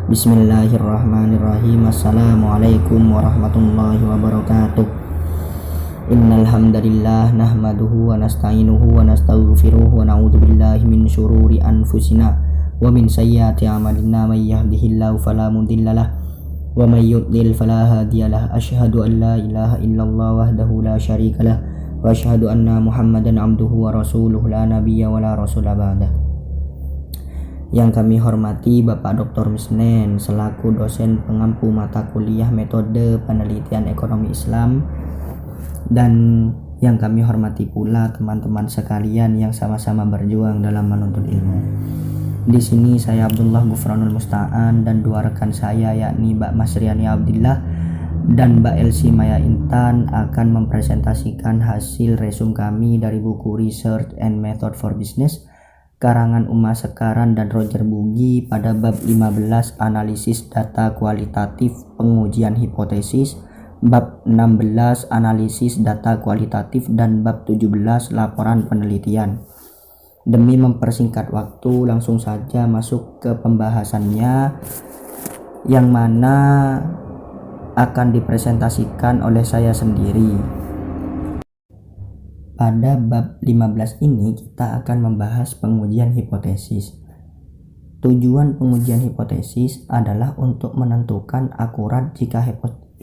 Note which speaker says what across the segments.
Speaker 1: Bismillahirrahmanirrahim. Assalamualaikum warahmatullahi wabarakatuh. Innal hamdalillah nahmaduhu wa nasta'inuhu wa nastaghfiruh wa na'udzu billahi min syururi anfusina wa min sayyiati a'malina may yahdihillahu fala mudhillalah wa may yudlil fala hadiyalah. Asyhadu an la ilaha illallah wahdahu la syarikalah wa asyhadu anna Muhammadan abduhu wa rasuluh la nabiyya wa la rasula ba'dah. Yang kami hormati Bapak Dr. Misnen selaku dosen pengampu mata kuliah metode penelitian ekonomi Islam, dan yang kami hormati pula teman-teman sekalian yang sama-sama berjuang dalam menuntut ilmu. Di sini saya Abdullah Gufranul Musta'an dan dua rekan saya yakni Mbak Masriani Abdillah dan Mbak Elsie Maya Intan akan mempresentasikan hasil resum kami dari buku Research and Method for Business karangan Uma Sekaran dan Roger Bugi pada bab 15 analisis data kualitatif pengujian hipotesis, bab 16 analisis data kualitatif, dan bab 17 laporan penelitian. Demi mempersingkat waktu, langsung saja masuk ke pembahasannya, yang mana akan dipresentasikan oleh saya sendiri. Pada bab 15 ini kita akan membahas pengujian hipotesis. Tujuan pengujian hipotesis adalah untuk menentukan akurat jika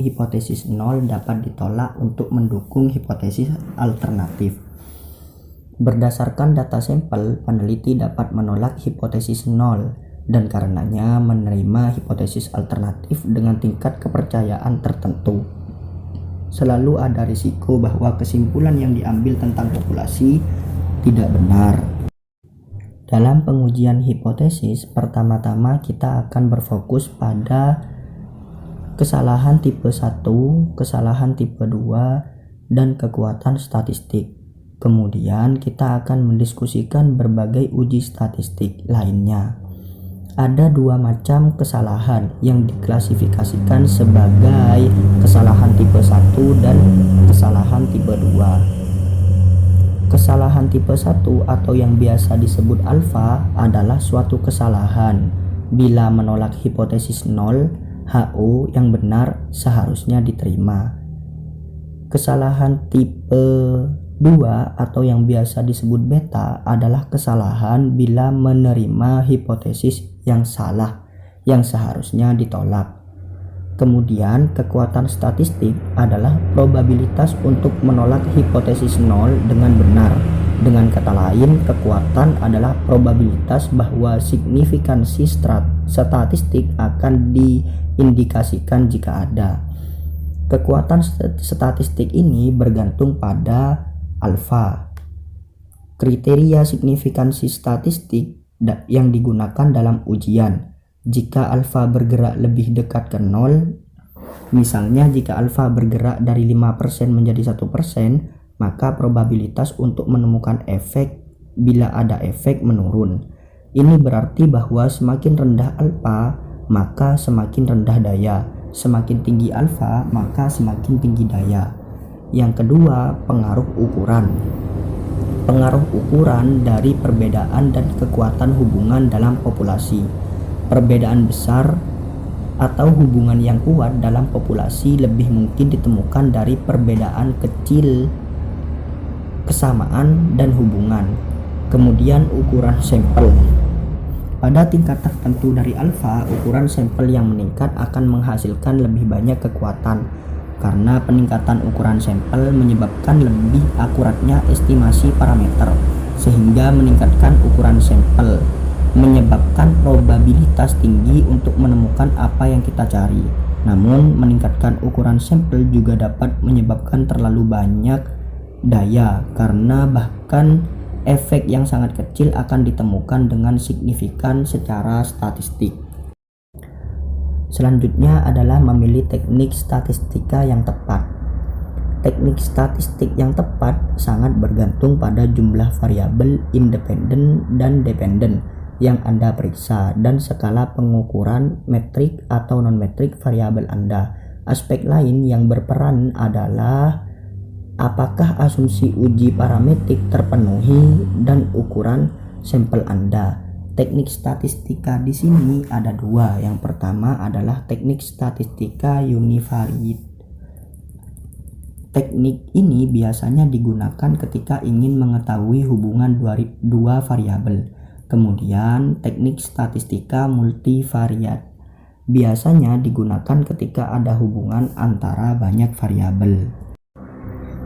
Speaker 1: hipotesis 0 dapat ditolak untuk mendukung hipotesis alternatif. Berdasarkan data sampel, peneliti dapat menolak hipotesis 0 dan karenanya menerima hipotesis alternatif dengan tingkat kepercayaan tertentu. Selalu ada risiko bahwa kesimpulan yang diambil tentang populasi tidak benar. Dalam pengujian hipotesis, pertama-tama kita akan berfokus pada kesalahan tipe 1, kesalahan tipe 2, dan kekuatan statistik. Kemudian kita akan mendiskusikan berbagai uji statistik lainnya. Ada dua macam kesalahan yang diklasifikasikan sebagai kesalahan tipe 1 dan kesalahan tipe 2. Kesalahan tipe 1 atau yang biasa disebut alfa adalah suatu kesalahan bila menolak hipotesis 0, HO yang benar seharusnya diterima. Kesalahan tipe 2 atau yang biasa disebut beta adalah kesalahan bila menerima hipotesis yang salah yang seharusnya ditolak. Kemudian kekuatan statistik adalah probabilitas untuk menolak hipotesis 0 dengan benar. Dengan kata lain, kekuatan adalah probabilitas bahwa signifikansi statistik akan diindikasikan jika ada. Kekuatan statistik ini bergantung pada alfa. Kriteria signifikansi statistik yang digunakan dalam ujian. Jika alfa bergerak lebih dekat ke 0, misalnya jika alfa bergerak dari 5% menjadi 1%, maka probabilitas untuk menemukan efek bila ada efek menurun. Ini berarti bahwa semakin rendah alfa, maka semakin rendah daya. Semakin tinggi alfa, maka semakin tinggi daya. Yang kedua, pengaruh ukuran. Pengaruh ukuran dari perbedaan dan kekuatan hubungan dalam populasi. Perbedaan besar atau hubungan yang kuat dalam populasi lebih mungkin ditemukan dari perbedaan kecil, kesamaan, dan hubungan. Kemudian ukuran sampel. Pada tingkat tertentu dari alfa, ukuran sampel yang meningkat akan menghasilkan lebih banyak kekuatan. Karena peningkatan ukuran sampel menyebabkan lebih akuratnya estimasi parameter, sehingga meningkatkan ukuran sampel menyebabkan probabilitas tinggi untuk menemukan apa yang kita cari. Namun meningkatkan ukuran sampel juga dapat menyebabkan terlalu banyak daya, karena bahkan efek yang sangat kecil akan ditemukan dengan signifikan secara statistik. Selanjutnya adalah memilih teknik statistika yang tepat. Teknik statistik yang tepat sangat bergantung pada jumlah variabel independen dan dependen yang Anda periksa dan skala pengukuran metrik atau non-metrik variabel Anda. Aspek lain yang berperan adalah apakah asumsi uji parametrik terpenuhi dan ukuran sampel Anda. Teknik statistika di sini ada dua. Yang pertama adalah teknik statistika univariate. Teknik ini biasanya digunakan ketika ingin mengetahui hubungan dua variabel. Kemudian teknik statistika multivariate biasanya digunakan ketika ada hubungan antara banyak variabel.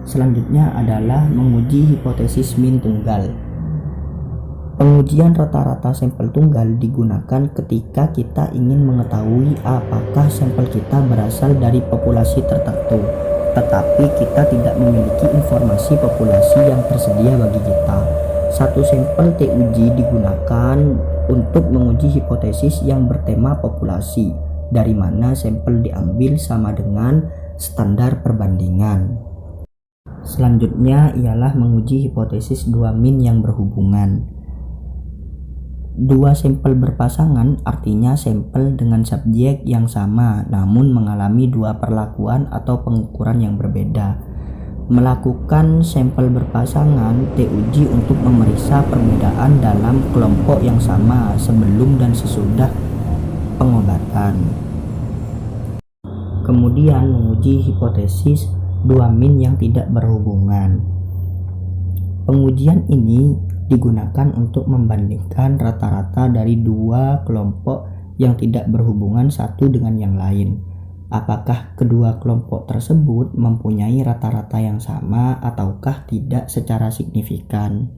Speaker 1: Selanjutnya adalah menguji hipotesis min tunggal. Pengujian rata-rata sampel tunggal digunakan ketika kita ingin mengetahui apakah sampel kita berasal dari populasi tertentu, tetapi kita tidak memiliki informasi populasi yang tersedia bagi kita. Satu sampel TUJ digunakan untuk menguji hipotesis yang bertema populasi, dari mana sampel diambil sama dengan standar perbandingan. Selanjutnya ialah menguji hipotesis dua min yang berhubungan. Dua sampel berpasangan artinya sampel dengan subjek yang sama namun mengalami dua perlakuan atau pengukuran yang berbeda. Melakukan sampel berpasangan TUJ untuk memeriksa perbedaan dalam kelompok yang sama sebelum dan sesudah pengobatan. Kemudian menguji hipotesis dua min yang tidak berhubungan. Pengujian ini digunakan untuk membandingkan rata-rata dari dua kelompok yang tidak berhubungan satu dengan yang lain. Apakah kedua kelompok tersebut mempunyai rata-rata yang sama ataukah tidak secara signifikan.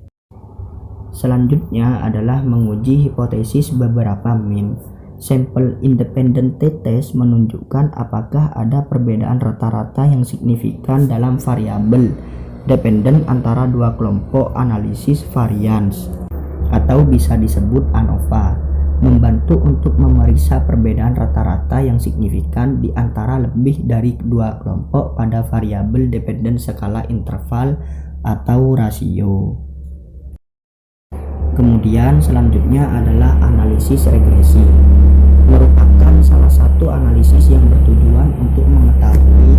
Speaker 1: Selanjutnya adalah menguji hipotesis beberapa min. Sampel independent t-test menunjukkan apakah ada perbedaan rata-rata yang signifikan dalam variabel dependen antara dua kelompok analisis varians, atau bisa disebut ANOVA, membantu untuk memeriksa perbedaan rata-rata yang signifikan di antara lebih dari dua kelompok pada variabel dependen skala interval atau rasio. Kemudian selanjutnya adalah analisis regresi, merupakan salah satu analisis yang bertujuan untuk mengetahui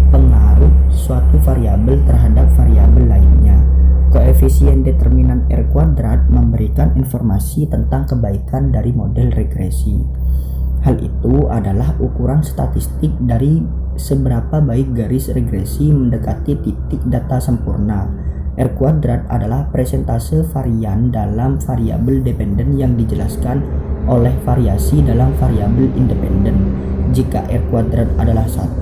Speaker 1: pengaruh suatu variabel terhadap variabel lainnya. Koefisien determinan R kuadrat memberikan informasi tentang kebaikan dari model regresi. Hal itu adalah ukuran statistik dari seberapa baik garis regresi mendekati titik data sempurna. R kuadrat adalah presentase varian dalam variabel dependen yang dijelaskan oleh variasi dalam variabel independen. Jika R kuadrat adalah 1,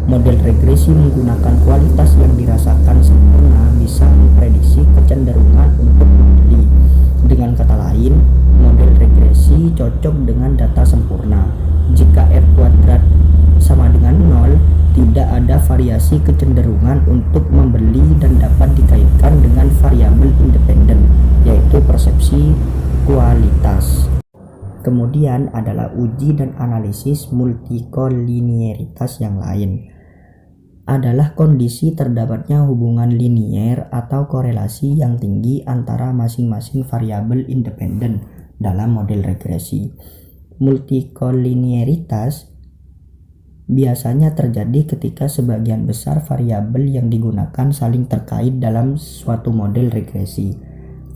Speaker 1: model regresi menggunakan kualitas yang dirasakan sempurna bisa memprediksi kecenderungan untuk membeli. Dengan kata lain, model regresi cocok dengan data sempurna. Jika R kuadrat sama dengan 0, tidak ada variasi kecenderungan untuk membeli dan dapat dikaitkan dengan variabel independen, yaitu persepsi kualitas. Kemudian adalah uji dan analisis multikolinearitas yang lain. Adalah kondisi terdapatnya hubungan linier atau korelasi yang tinggi antara masing-masing variabel independen dalam model regresi. Multikolinearitas biasanya terjadi ketika sebagian besar variabel yang digunakan saling terkait dalam suatu model regresi.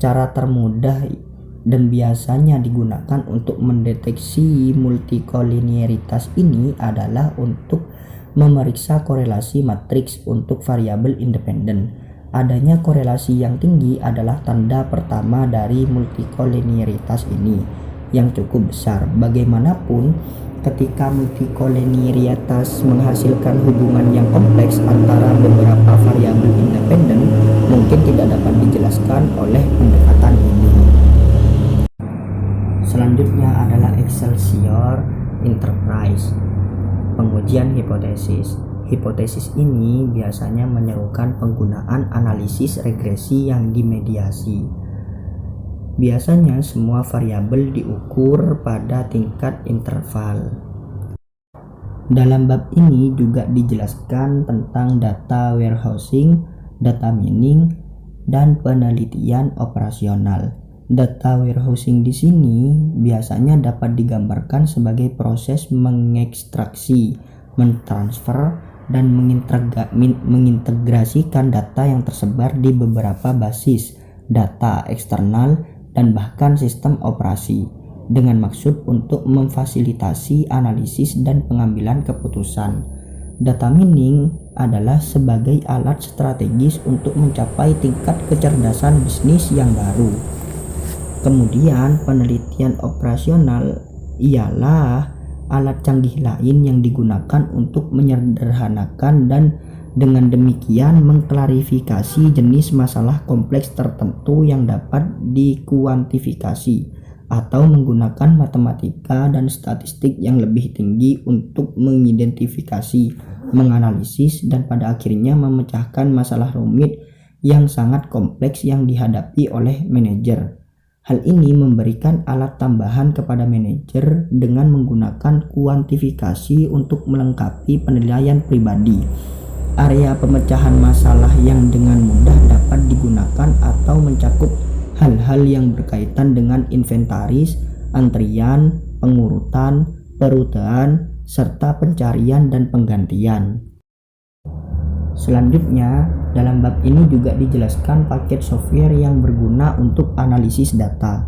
Speaker 1: Cara termudah dan biasanya digunakan untuk mendeteksi multikolinearitas ini adalah untuk memeriksa korelasi matriks untuk variabel independen. Adanya korelasi yang tinggi adalah tanda pertama dari multikolinearitas ini yang cukup besar. Bagaimanapun, ketika multikolinearitas menghasilkan hubungan yang kompleks antara beberapa variabel independen, mungkin tidak dapat dijelaskan oleh pendekatan ini. Selanjutnya adalah Excelsior Enterprise. Pengujian hipotesis. Hipotesis ini biasanya menyerukan penggunaan analisis regresi yang dimediasi. Biasanya semua variabel diukur pada tingkat interval. Dalam bab ini juga dijelaskan tentang data warehousing, data mining, dan penelitian operasional. Data warehousing di sini biasanya dapat digambarkan sebagai proses mengekstraksi, mentransfer, dan mengintegrasikan data yang tersebar di beberapa basis data eksternal dan bahkan sistem operasi, dengan maksud untuk memfasilitasi analisis dan pengambilan keputusan. Data mining adalah sebagai alat strategis untuk mencapai tingkat kecerdasan bisnis yang baru. Kemudian penelitian operasional ialah alat canggih lain yang digunakan untuk menyederhanakan dan dengan demikian mengklarifikasi jenis masalah kompleks tertentu yang dapat dikuantifikasi atau menggunakan matematika dan statistik yang lebih tinggi untuk mengidentifikasi, menganalisis, dan pada akhirnya memecahkan masalah rumit yang sangat kompleks yang dihadapi oleh manajer. Hal ini memberikan alat tambahan kepada manajer dengan menggunakan kuantifikasi untuk melengkapi penilaian pribadi. Area pemecahan masalah yang dengan mudah dapat digunakan atau mencakup hal-hal yang berkaitan dengan inventaris, antrian, pengurutan, perutean, serta pencarian dan penggantian. Selanjutnya, dalam bab ini juga dijelaskan paket software yang berguna untuk analisis data.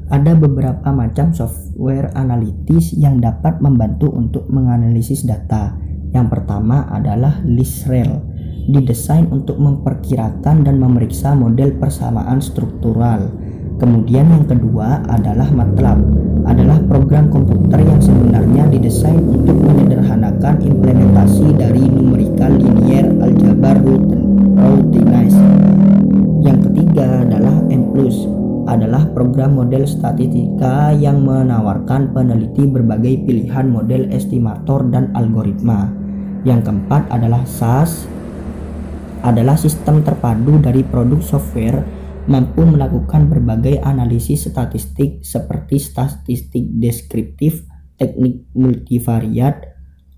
Speaker 1: Ada beberapa macam software analitis yang dapat membantu untuk menganalisis data. Yang pertama adalah ListRel, didesain untuk memperkirakan dan memeriksa model persamaan struktural. Kemudian yang kedua adalah MATLAB, adalah program komputer yang sebenarnya didesain untuk menyederhanakan implementasi dari numerical linear algebra routinized. Yang ketiga adalah M+, adalah program model statistika yang menawarkan peneliti berbagai pilihan model estimator dan algoritma. Yang keempat adalah SAS, adalah sistem terpadu dari produk software mampu melakukan berbagai analisis statistik seperti statistik deskriptif, teknik multivariat,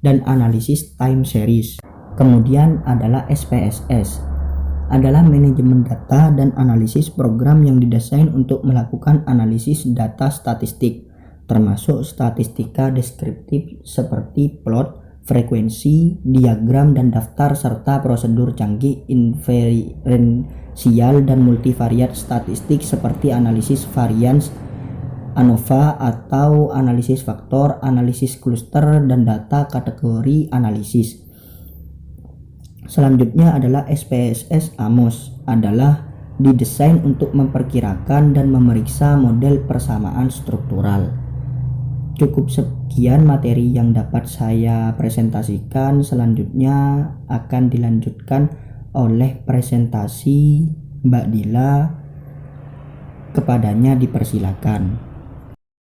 Speaker 1: dan analisis time series. Kemudian adalah SPSS, adalah manajemen data dan analisis program yang didesain untuk melakukan analisis data statistik, termasuk statistika deskriptif seperti plot, frekuensi, diagram, dan daftar, serta prosedur canggih inferensial dan multivariat statistik seperti analisis varians ANOVA atau analisis faktor, analisis cluster, dan data kategori analisis. Selanjutnya adalah SPSS AMOS, adalah didesain untuk memperkirakan dan memeriksa model persamaan struktural. Cukup sekian materi yang dapat saya presentasikan. Selanjutnya akan dilanjutkan oleh presentasi Mbak Dila. Kepadanya dipersilakan.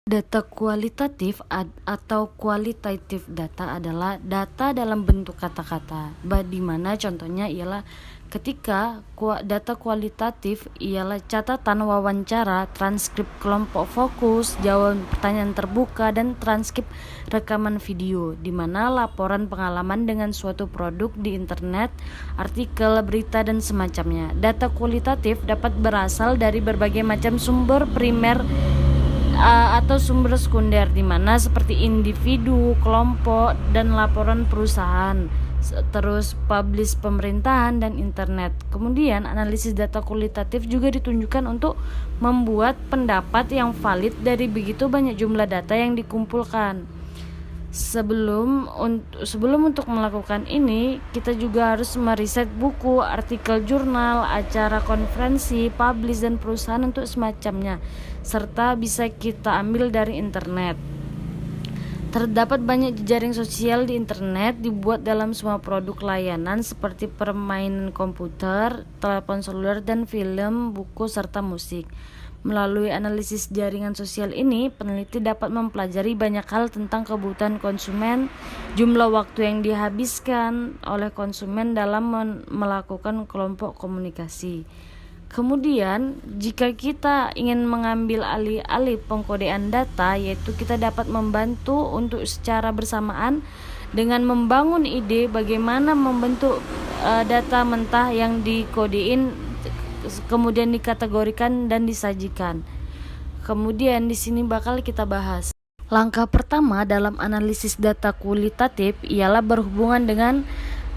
Speaker 2: Data kualitatif atau qualitative data adalah data dalam bentuk kata-kata, di mana contohnya ialah ketika data kualitatif ialah catatan wawancara, transkrip kelompok fokus, jawaban pertanyaan terbuka, dan transkrip rekaman video, di mana laporan pengalaman dengan suatu produk di internet, artikel, berita, dan semacamnya. Data kualitatif dapat berasal dari berbagai macam sumber primer atau sumber sekunder, di mana seperti individu, kelompok, dan laporan perusahaan, terus publish pemerintahan dan internet. Kemudian analisis data kualitatif juga ditunjukkan untuk membuat pendapat yang valid dari begitu banyak jumlah data yang dikumpulkan. Sebelum untuk melakukan ini, kita juga harus meriset buku, artikel jurnal, acara konferensi, publish, dan perusahaan untuk semacamnya, serta bisa kita ambil dari internet. Terdapat banyak jejaring sosial di internet dibuat dalam semua produk layanan seperti permainan komputer, telepon seluler, dan film, buku, serta musik. Melalui analisis jaringan sosial ini, peneliti dapat mempelajari banyak hal tentang kebutuhan konsumen, jumlah waktu yang dihabiskan oleh konsumen dalam melakukan kelompok komunikasi. Kemudian, jika kita ingin mengambil alih-alih pengkodean data, yaitu kita dapat membantu untuk secara bersamaan dengan membangun ide bagaimana membentuk data mentah yang dikodein, kemudian dikategorikan dan disajikan. Kemudian di sini bakal kita bahas. Langkah pertama dalam analisis data kualitatif ialah berhubungan dengan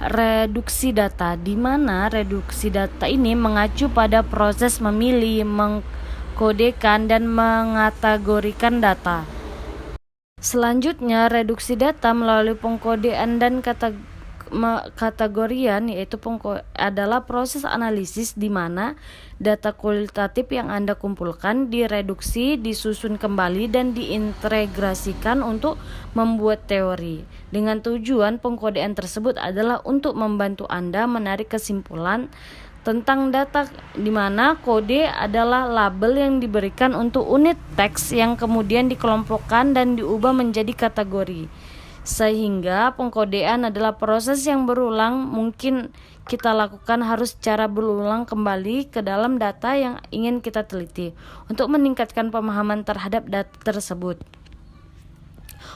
Speaker 2: reduksi data, di mana reduksi data ini mengacu pada proses memilih, mengkodekan dan mengategorikan data. Selanjutnya, reduksi data melalui pengkodean dan kategorian, yaitu adalah proses analisis di mana data kualitatif yang Anda kumpulkan direduksi, disusun kembali, dan diintegrasikan untuk membuat teori. Dengan tujuan pengkodean tersebut adalah untuk membantu Anda menarik kesimpulan tentang data, di mana kode adalah label yang diberikan untuk unit teks yang kemudian dikelompokkan dan diubah menjadi kategori. Sehingga pengkodean adalah proses yang berulang, mungkin kita lakukan harus secara berulang kembali ke dalam data yang ingin kita teliti untuk meningkatkan pemahaman terhadap data tersebut.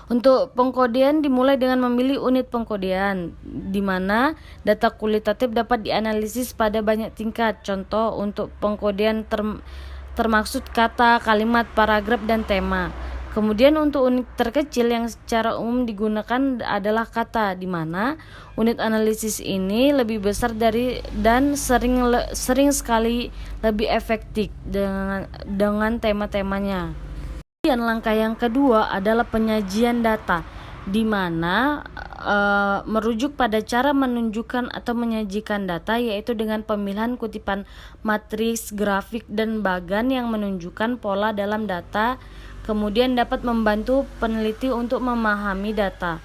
Speaker 2: Untuk pengkodean dimulai dengan memilih unit pengkodean, di mana data kualitatif dapat dianalisis pada banyak tingkat. Contoh untuk pengkodean termaksud kata, kalimat, paragraf, dan tema. Kemudian untuk unit terkecil yang secara umum digunakan adalah kata, di mana unit analisis ini lebih besar dan sering sekali lebih efektif dengan tema-temanya. Dan langkah yang kedua adalah penyajian data, di mana merujuk pada cara menunjukkan atau menyajikan data, yaitu dengan pemilihan kutipan matriks, grafik, dan bagan yang menunjukkan pola dalam data, kemudian dapat membantu peneliti untuk memahami data.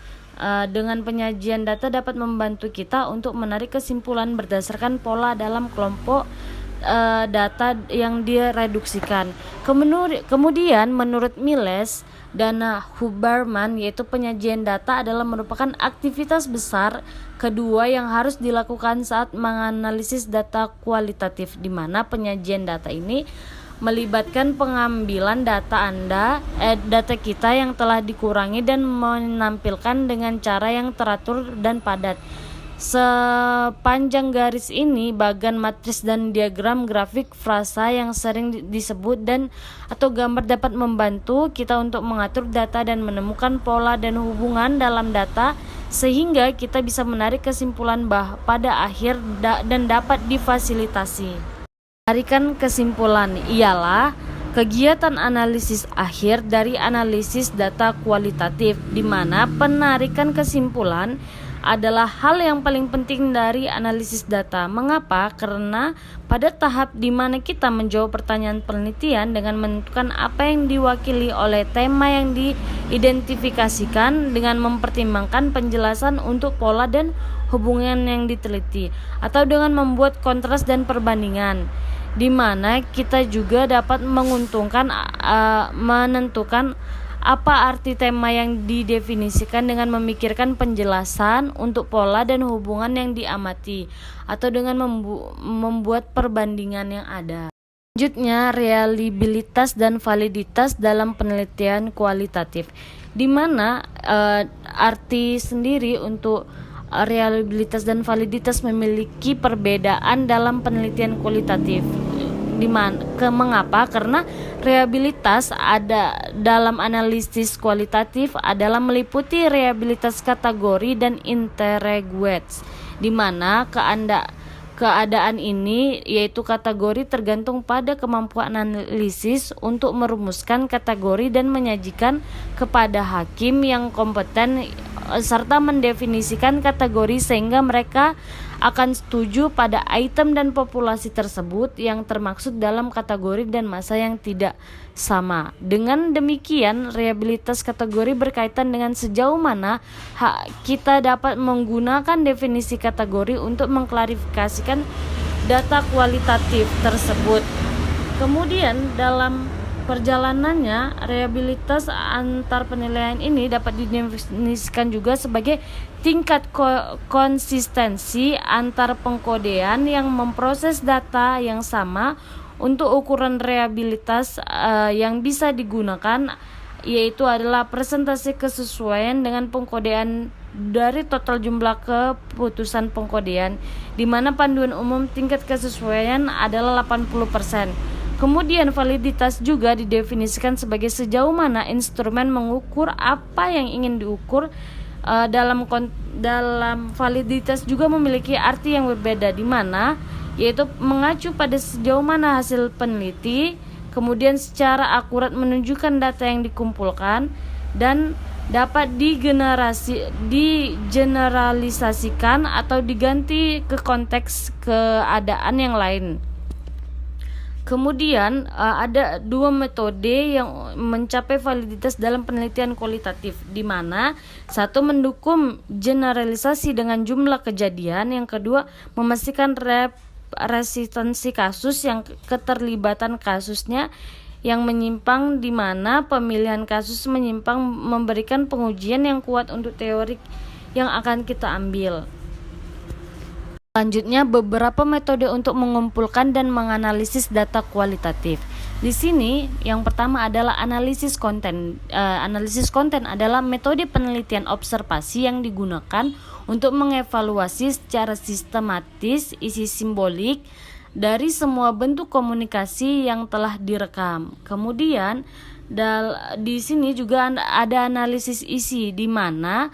Speaker 2: Dengan penyajian data dapat membantu kita untuk menarik kesimpulan berdasarkan pola dalam kelompok data yang direduksikan. Kemudian menurut Miles dan Huberman, yaitu penyajian data adalah merupakan aktivitas besar kedua yang harus dilakukan saat menganalisis data kualitatif, di mana penyajian data ini melibatkan pengambilan data kita yang telah dikurangi dan menampilkan dengan cara yang teratur dan padat. Sepanjang garis ini, bagan matriks dan diagram grafik, frasa yang sering disebut atau gambar dapat membantu kita untuk mengatur data dan menemukan pola dan hubungan dalam data, sehingga kita bisa menarik kesimpulan pada akhir dan dapat difasilitasi. Menarikan kesimpulan ialah kegiatan analisis akhir dari analisis data kualitatif, di mana penarikan kesimpulan adalah hal yang paling penting dari analisis data. Mengapa? Karena pada tahap di mana kita menjawab pertanyaan penelitian dengan menentukan apa yang diwakili oleh tema yang diidentifikasikan dengan mempertimbangkan penjelasan untuk pola dan hubungan yang diteliti, atau dengan membuat kontras dan perbandingan, di mana kita juga dapat menentukan apa arti tema yang didefinisikan dengan memikirkan penjelasan untuk pola dan hubungan yang diamati, atau dengan membuat perbandingan yang ada. Selanjutnya, reliabilitas dan validitas dalam penelitian kualitatif, di mana arti sendiri untuk reliabilitas dan validitas memiliki perbedaan dalam penelitian kualitatif. Mengapa? Karena reliabilitas ada dalam analisis kualitatif adalah meliputi reliabilitas kategori dan interrogates, di mana keadaan ini, yaitu kategori, tergantung pada kemampuan analisis untuk merumuskan kategori dan menyajikan kepada hakim yang kompeten serta mendefinisikan kategori sehingga mereka akan setuju pada item dan populasi tersebut yang termaksud dalam kategori dan masa yang tidak sama. Dengan demikian, reliabilitas kategori berkaitan dengan sejauh mana kita dapat menggunakan definisi kategori untuk mengklarifikasikan data kualitatif tersebut. Kemudian dalam perjalanannya, reliabilitas antar penilaian ini dapat didefinisikan juga sebagai tingkat konsistensi antar pengkodean yang memproses data yang sama. Untuk ukuran reliabilitas yang bisa digunakan yaitu adalah persentase kesesuaian dengan pengkodean dari total jumlah keputusan pengkodean, di mana panduan umum tingkat kesesuaian adalah 80%. Kemudian validitas juga didefinisikan sebagai sejauh mana instrumen mengukur apa yang ingin diukur. Dalam validitas juga memiliki arti yang berbeda, di mana yaitu mengacu pada sejauh mana hasil peneliti kemudian secara akurat menunjukkan data yang dikumpulkan, dan dapat digeneralisasikan atau diganti ke konteks keadaan yang lain. Kemudian ada dua metode yang mencapai validitas dalam penelitian kualitatif, di mana satu mendukung generalisasi dengan jumlah kejadian, yang kedua memastikan resistensi kasus yang keterlibatan kasusnya yang menyimpang, di mana pemilihan kasus menyimpang memberikan pengujian yang kuat untuk teori yang akan kita ambil. Selanjutnya, beberapa metode untuk mengumpulkan dan menganalisis data kualitatif. Di sini yang pertama adalah analisis konten. Analisis konten adalah metode penelitian observasi yang digunakan untuk mengevaluasi secara sistematis isi simbolik dari semua bentuk komunikasi yang telah direkam. Kemudian di sini juga ada analisis isi, di mana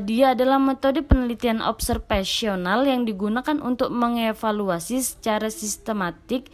Speaker 2: dia adalah metode penelitian observasional yang digunakan untuk mengevaluasi secara sistematik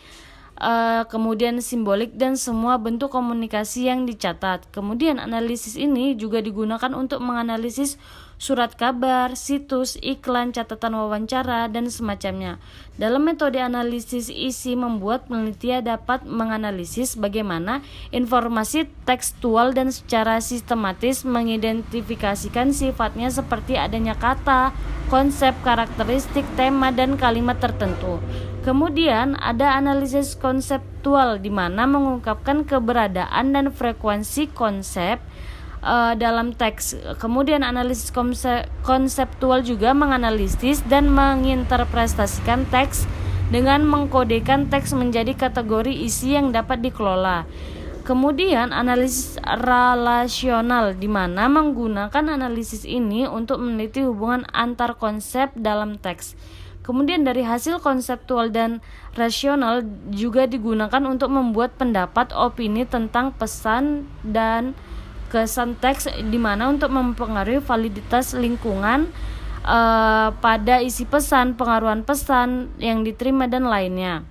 Speaker 2: kemudian simbolik dan semua bentuk komunikasi yang dicatat. Kemudian analisis ini juga digunakan untuk menganalisis surat kabar, situs, iklan, catatan wawancara, dan semacamnya. Dalam metode analisis isi membuat penelitian dapat menganalisis bagaimana informasi tekstual dan secara sistematis mengidentifikasikan sifatnya seperti adanya kata, konsep, karakteristik, tema, dan kalimat tertentu. Kemudian ada analisis konseptual, di mana mengungkapkan keberadaan dan frekuensi konsep dalam teks. Kemudian analisis konseptual juga menganalisis dan menginterpretasikan teks dengan mengkodekan teks menjadi kategori isi yang dapat dikelola. Kemudian analisis relasional, di mana menggunakan analisis ini untuk meneliti hubungan antar konsep dalam teks. Kemudian dari hasil konseptual dan rasional juga digunakan untuk membuat pendapat opini tentang pesan dan kesan teks, di mana untuk mempengaruhi validitas lingkungan pada isi pesan, pengaruhan pesan yang diterima, dan lainnya.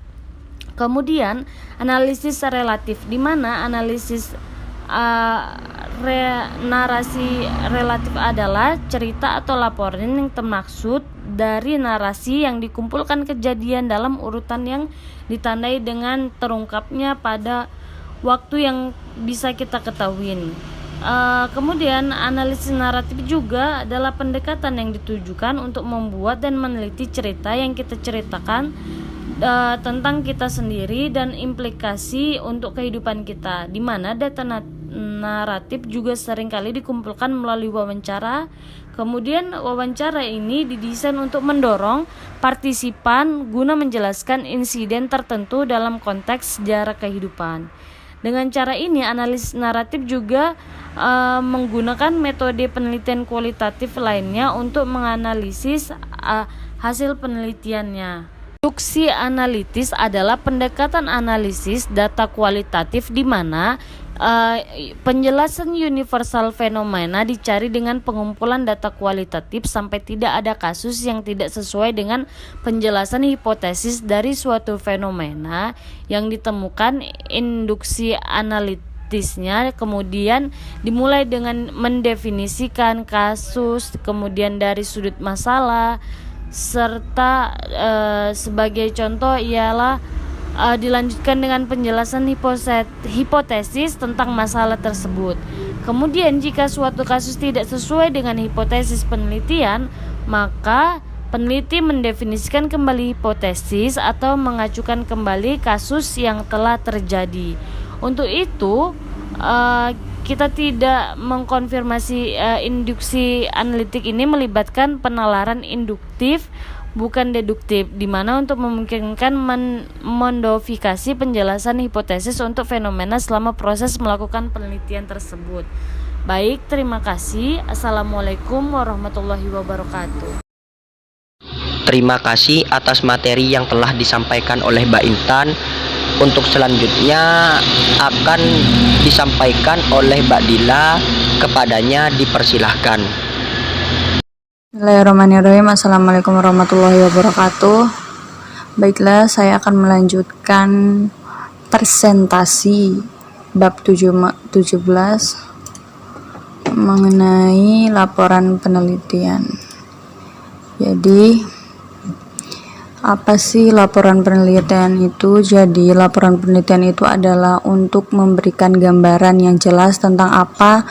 Speaker 2: Kemudian analisis relatif, di mana analisis narasi relatif adalah cerita atau laporan yang termaksud dari narasi yang dikumpulkan kejadian dalam urutan yang ditandai dengan terungkapnya pada waktu yang bisa kita ketahui. Kemudian analisis naratif juga adalah pendekatan yang ditujukan untuk membuat dan meneliti cerita yang kita ceritakan tentang kita sendiri dan implikasi untuk kehidupan kita, di mana data naratif juga seringkali dikumpulkan melalui wawancara. Kemudian wawancara ini didesain untuk mendorong partisipan guna menjelaskan insiden tertentu dalam konteks sejarah kehidupan. Dengan cara ini, analis naratif juga menggunakan metode penelitian kualitatif lainnya untuk menganalisis hasil penelitiannya. Induksi analitis adalah pendekatan analisis data kualitatif, di mana penjelasan universal fenomena dicari dengan pengumpulan data kualitatif sampai tidak ada kasus yang tidak sesuai dengan penjelasan hipotesis dari suatu fenomena yang ditemukan. Induksi analitisnya kemudian dimulai dengan mendefinisikan kasus, kemudian dari sudut masalah, serta sebagai contoh ialah dilanjutkan dengan penjelasan hipotesis tentang masalah tersebut. Kemudian jika suatu kasus tidak sesuai dengan hipotesis penelitian, maka peneliti mendefinisikan kembali hipotesis atau mengajukan kembali kasus yang telah terjadi. Untuk itu kita tidak mengkonfirmasi. Induksi analitik ini melibatkan penalaran induktif bukan deduktif, di mana untuk memungkinkan mendovokasi penjelasan hipotesis untuk fenomena selama proses melakukan penelitian tersebut. Baik, terima kasih. Assalamualaikum warahmatullahi wabarakatuh.
Speaker 3: Terima kasih atas materi yang telah disampaikan oleh Mbak Intan. Untuk selanjutnya akan disampaikan oleh Mbak Dila, kepadanya dipersilahkan.
Speaker 4: Bismillahirrahmanirrahim. Assalamualaikum warahmatullahi wabarakatuh. Baiklah, saya akan melanjutkan presentasi bab 17 mengenai laporan penelitian. Jadi apa sih laporan penelitian itu? Jadi laporan penelitian itu adalah untuk memberikan gambaran yang jelas tentang apa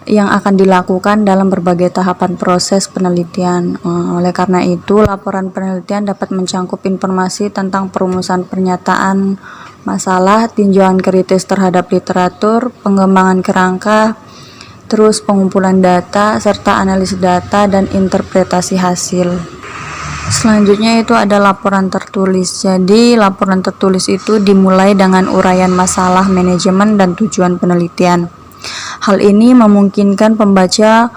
Speaker 4: yang akan dilakukan dalam berbagai tahapan proses penelitian. Oleh karena itu, laporan penelitian dapat mencangkup informasi tentang perumusan pernyataan masalah, tinjauan kritis terhadap literatur, pengembangan kerangka, terus pengumpulan data, serta analisis data dan interpretasi hasil. Selanjutnya itu ada laporan tertulis. Jadi laporan tertulis itu dimulai dengan uraian masalah, manajemen, dan tujuan penelitian. Hal ini memungkinkan pembaca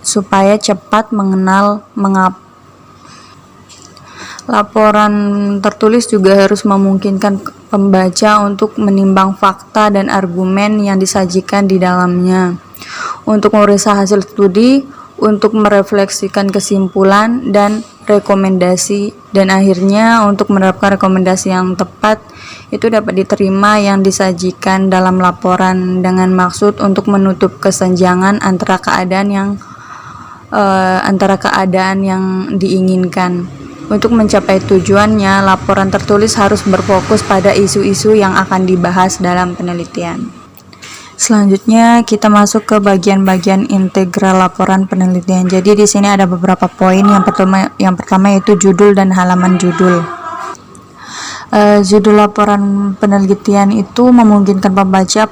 Speaker 4: supaya cepat mengenal mengapa. Laporan tertulis juga harus memungkinkan pembaca untuk menimbang fakta dan argumen yang disajikan di dalamnya, untuk memeriksa hasil studi, untuk merefleksikan kesimpulan dan rekomendasi, dan akhirnya untuk menerapkan rekomendasi yang tepat itu dapat diterima yang disajikan dalam laporan, dengan maksud untuk menutup kesenjangan antara keadaan yang diinginkan. Untuk mencapai tujuannya, laporan tertulis harus berfokus pada isu-isu yang akan dibahas dalam penelitian. Selanjutnya kita masuk ke bagian-bagian integral laporan penelitian. Jadi di sini ada beberapa poin. Yang pertama yaitu judul dan halaman judul. Judul laporan penelitian itu memungkinkan pembaca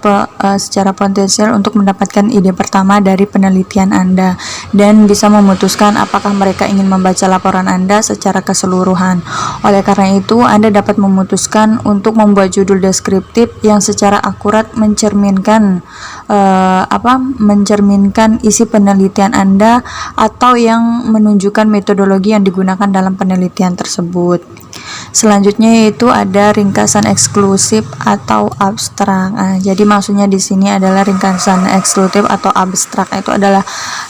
Speaker 4: secara potensial untuk mendapatkan ide pertama dari penelitian Anda dan bisa memutuskan apakah mereka ingin membaca laporan Anda secara keseluruhan. Oleh karena itu, Anda dapat memutuskan untuk membuat judul deskriptif yang secara akurat mencerminkan isi penelitian Anda atau yang menunjukkan metodologi yang digunakan dalam penelitian tersebut. Selanjutnya yaitu ada ringkasan eksklusif atau abstrak. Jadi maksudnya di sini adalah ringkasan eksklusif atau abstrak itu adalah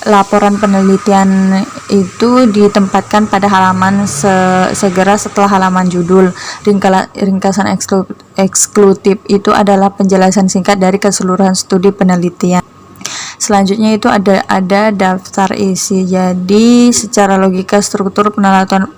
Speaker 4: laporan penelitian itu ditempatkan pada halaman segera setelah halaman judul. Ringkasan eksklusif itu adalah penjelasan singkat dari keseluruhan studi penelitian. Selanjutnya itu ada daftar isi. Jadi secara logika struktur penelitian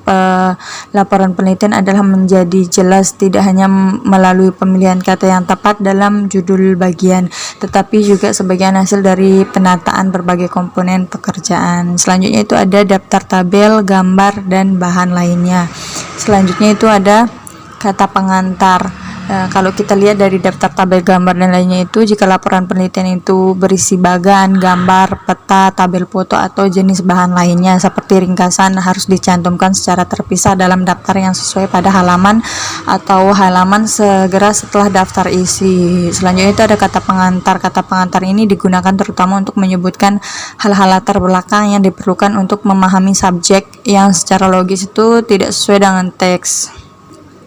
Speaker 4: laporan penelitian adalah menjadi jelas tidak hanya melalui pemilihan kata yang tepat dalam judul bagian, tetapi juga sebagian hasil dari penataan berbagai komponen pekerjaan. Selanjutnya itu ada daftar tabel, gambar, dan bahan lainnya. Selanjutnya itu ada kata pengantar. Kalau kita lihat dari daftar tabel, gambar, dan lainnya itu, jika laporan penelitian itu berisi bagan, gambar, peta, tabel foto, atau jenis bahan lainnya seperti ringkasan harus dicantumkan secara terpisah dalam daftar yang sesuai pada halaman atau halaman segera setelah daftar isi. Selanjutnya itu ada kata pengantar. Kata pengantar ini digunakan terutama untuk menyebutkan hal-hal latar belakang yang diperlukan untuk memahami subjek yang secara logis itu tidak sesuai dengan teks.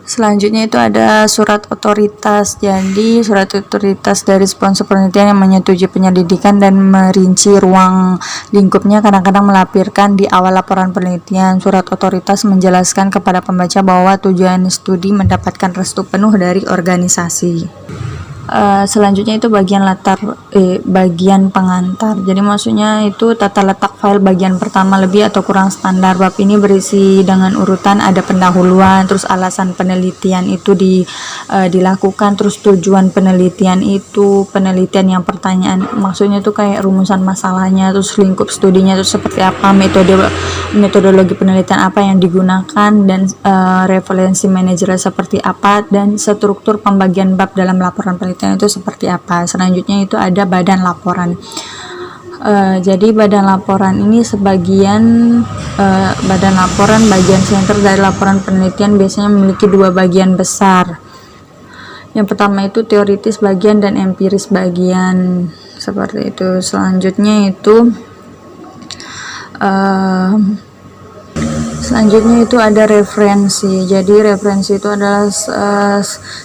Speaker 4: Selanjutnya itu ada surat otoritas. Jadi surat otoritas dari sponsor penelitian yang menyetujui penyelidikan dan merinci ruang lingkupnya kadang-kadang melampirkan di awal laporan penelitian. Surat otoritas menjelaskan kepada pembaca bahwa tujuan studi mendapatkan restu penuh dari organisasi. Selanjutnya itu bagian pengantar. Jadi maksudnya itu tata letak file bagian pertama lebih atau kurang standar. Bab ini berisi dengan urutan, ada pendahuluan, terus alasan penelitian itu dilakukan, terus tujuan penelitian itu, penelitian yang pertanyaan, maksudnya itu kayak rumusan masalahnya, terus lingkup studinya itu seperti apa, metodologi penelitian apa yang digunakan, dan referensi manajer seperti apa, dan struktur pembagian bab dalam laporan penelitian itu seperti apa. Selanjutnya itu ada badan laporan. Jadi badan laporan ini badan laporan bagian center dari laporan penelitian biasanya memiliki dua bagian besar. Yang pertama itu teoritis bagian dan empiris bagian, seperti itu. Selanjutnya itu ada referensi. Jadi referensi itu adalah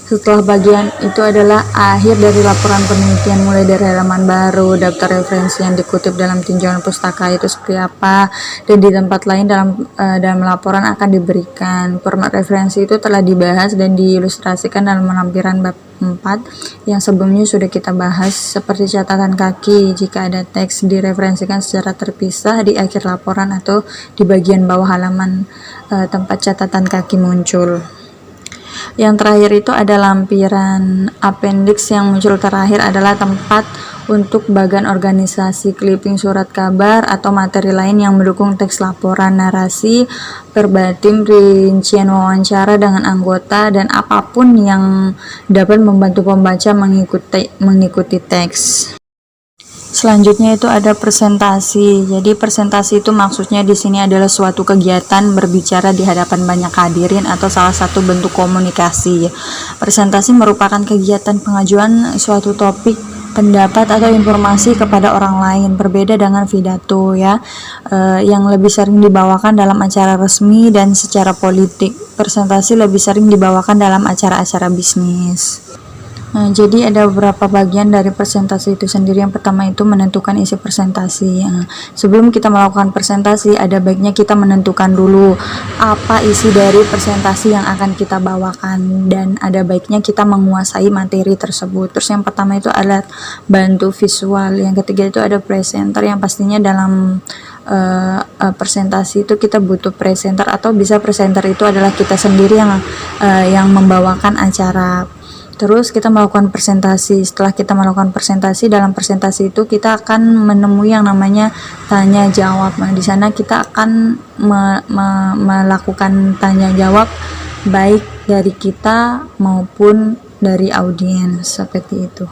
Speaker 4: setelah bagian itu adalah akhir dari laporan penelitian, mulai dari halaman baru, daftar referensi yang dikutip dalam tinjauan pustaka itu seperti apa, dan di tempat lain dalam laporan akan diberikan. Format referensi itu telah dibahas dan diilustrasikan dalam lampiran bab 4 yang sebelumnya sudah kita bahas, seperti catatan kaki. Jika ada teks direferensikan secara terpisah di akhir laporan atau di bagian bawah halaman tempat catatan kaki muncul. Yang terakhir itu ada lampiran appendix. Yang muncul terakhir adalah tempat untuk bagan organisasi, clipping surat kabar atau materi lain yang mendukung teks laporan, narasi, verbatim, rincian wawancara dengan anggota, dan apapun yang dapat membantu pembaca mengikuti teks. Selanjutnya itu ada presentasi. Jadi presentasi itu maksudnya di sini adalah suatu kegiatan berbicara di hadapan banyak hadirin atau salah satu bentuk komunikasi. Presentasi merupakan kegiatan pengajuan suatu topik, pendapat atau informasi kepada orang lain, berbeda dengan pidato ya, yang lebih sering dibawakan dalam acara resmi dan secara politik. Presentasi lebih sering dibawakan dalam acara-acara bisnis. Nah, jadi ada beberapa bagian dari presentasi itu sendiri. Yang pertama itu menentukan isi presentasi. Nah, sebelum kita melakukan presentasi, ada baiknya kita menentukan dulu apa isi dari presentasi yang akan kita bawakan, dan ada baiknya kita menguasai materi tersebut. Terus yang pertama itu alat bantu visual. Yang ketiga itu ada presenter, yang pastinya dalam presentasi itu kita butuh presenter, atau bisa presenter itu adalah kita sendiri yang membawakan acara. Terus kita melakukan presentasi. Setelah kita melakukan presentasi, dalam presentasi itu kita akan menemui yang namanya tanya jawab. Nah, di sana kita akan melakukan tanya jawab baik dari kita maupun dari audiens, seperti itu.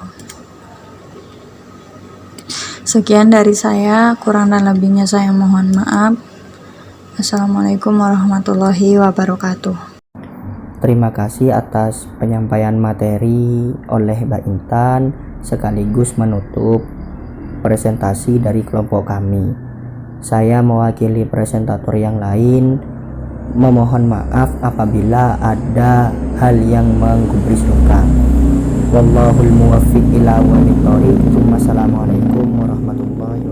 Speaker 4: Sekian dari saya, kurang dan lebihnya saya mohon maaf. Assalamualaikum warahmatullahi wabarakatuh.
Speaker 1: Terima kasih atas penyampaian materi oleh Mbak Intan, sekaligus menutup presentasi dari kelompok kami. Saya mewakili presentator yang lain memohon maaf apabila ada hal yang menggubris luka. Wallahul muwaffiq ila aqwamit thoriq. Wassalamualaikum warahmatullahi wabarakatuh.